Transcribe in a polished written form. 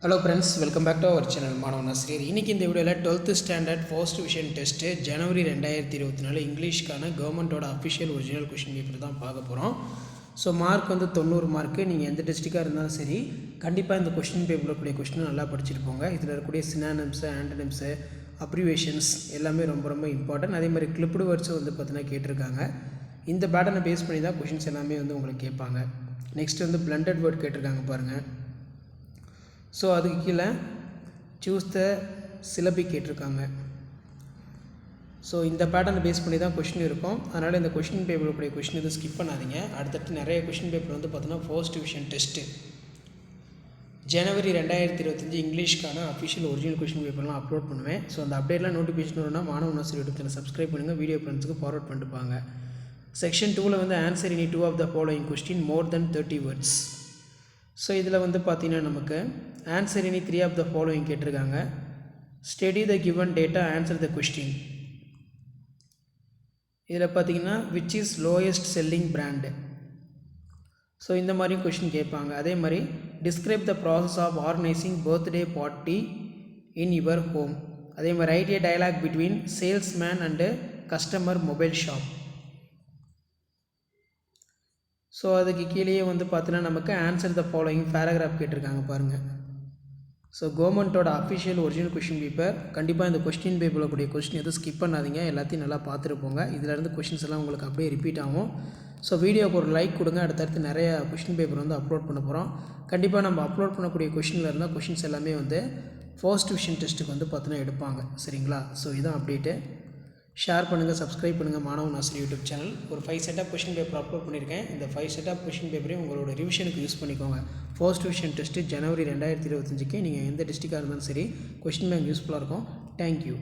Hello friends, welcome back to our channel மாணவன் ஆசிரியர். இன்றைக்கி இந்த வீடியோவில் 12th standard first division test ஜனவரி 2024 இங்கிலீஷ்க்கான கவர்மெண்ட்டோட அஃபிஷியல் ஒரிஜினல் கொஷின் பேப்பர் தான் பார்க்க போகிறோம். So mark 90 mark. நீங்கள் எந்த டிஸ்ட்ரிக்டாக இருந்தாலும் சரி, கண்டிப்பாக இந்த கொஷின் பேப்பரில் கூடிய கொஷினை நல்லா படிச்சிருப்போங்க. இதில் இருக்கக்கூடிய சினானிம்ஸு, ஆண்டனிம்ஸு, அப்ரிவேஷன்ஸ் எல்லாமே ரொம்ப ரொம்ப இம்பார்ட்டன்ட். அதே மாதிரி கிளிப்டு வேர்ட்ஸும் பார்த்தீங்கன்னா கேட்டிருக்காங்க. இந்த பேட்டர்னை பேஸ் பண்ணி தான் கொஷின்ஸ் எல்லாமே உங்களுக்கு கேட்பாங்க. நெக்ஸ்ட் பிளண்டட் வேர்ட் கேட்டிருக்காங்க பாருங்கள். ஸோ அதுக்கு கீழே சூஸ் த சிலபி கேட்டிருக்காங்க. ஸோ இந்த பேட்டர்னை பேஸ் பண்ணி தான் கொஷின் இருக்கும். அதனால் இந்த கொஷின் பேப்பருடைய கொஷின் எதுவும் ஸ்கிப் பண்ணாதீங்க. அடுத்தடுத்து நிறைய கொஷின் பேப்பர் பார்த்தீங்கன்னா ஃபர்ஸ்ட் டிவிஷன் டெஸ்ட்டு ஜனவரி 2025 இங்கிலீஷ்க்கான அஃபிஷியல் ஒரிஜினல் கொஷின் பேப்பர்லாம் அப்லோட் பண்ணுவேன். ஸோ அந்த அப்டேட்லாம் நோட்டிஃபிகேஷன் வரும்னா மாணவன் ஆசிரியர் யூடியூப் சேனல் சப்ஸ்கிரைப் பண்ணுங்கள், வீடியோ ஃப்ரெண்ட்ஸுக்கு ஃபார்வர்ட் பண்ணிட்டுப்பாங்க. செக்ஷன் 2ல் answer any 2 of the following question more than 30 words. So இதில் பார்த்தீங்கன்னா நமக்கு answer any 3 of the following கேட்டிருக்காங்க. Study the given data, answer the question. இதில் பார்த்தீங்கன்னா which is lowest selling brand. So இந்த மாதிரியும் கொஷின் கேட்பாங்க. அதே மாதிரி describe the process of organising birthday party in your home. அதே மாதிரி write a dialogue between salesman and customer mobile shop. So அதுக்கு கீழேயே பார்த்தீங்கன்னா நமக்கு ஆன்சர் த ஃபாலோயிங் பேராகிராஃப் கேட்டிருக்காங்க பாருங்கள். ஸோ கவர்மெண்ட்டோட அஃபிஷியல் ஒரிஜினல் கொஷின் பேப்பர். கண்டிப்பாக இந்த கொஸ்டின் பேப்பரில் கூடிய கொஸ்டின் எதுவும் ஸ்கிப் பண்ணாதீங்க, எல்லாத்தையும் நல்லா பார்த்துருப்போங்க. இதிலேருந்து கொஷின்ஸ் எல்லாம் உங்களுக்கு அப்படியே ரிப்பீட் ஆகும். ஸோ வீடியோக்கு ஒரு லைக் கொடுங்க. அடுத்தடுத்து நிறைய கொஷின் பேப்பர் அப்லோட் பண்ண போகிறோம். கண்டிப்பாக நம்ம அப்லோட் பண்ணக்கூடிய கொஷினில் இருந்தால் கொஷின்ஸ் எல்லாமே ஃபர்ஸ்ட் டிவிஷன் டெஸ்ட்டுக்கு பார்த்தீங்கன்னா எடுப்பாங்க. சரிங்களா? ஸோ இதான் அப்டேட்டு. ஷேர் பண்ணுங்கள், சப்ஸ்கிரைப் பண்ணுங்கள் மாணவன் ஆசிரியர் யூடியூப் சேனல். ஒரு 5 set of question paper upload பண்ணியிருக்கேன். இந்த 5 செட் ஆஃப் கொஷின் பேப்பரையும் உங்களோட ரிவிஷனுக்கு யூஸ் பண்ணிக்கோங்க. ஃபர்ஸ்ட் டிவிஷன் டெஸ்ட்டு ஜனவரி 2025க்கு நீங்கள் எந்த டிஸ்ட்ரிக்டாக இருந்தாலும் சரி கொஷின் பேங்க் யூஸ்ஃபுல்லாக இருக்கும். தேங்க்யூ.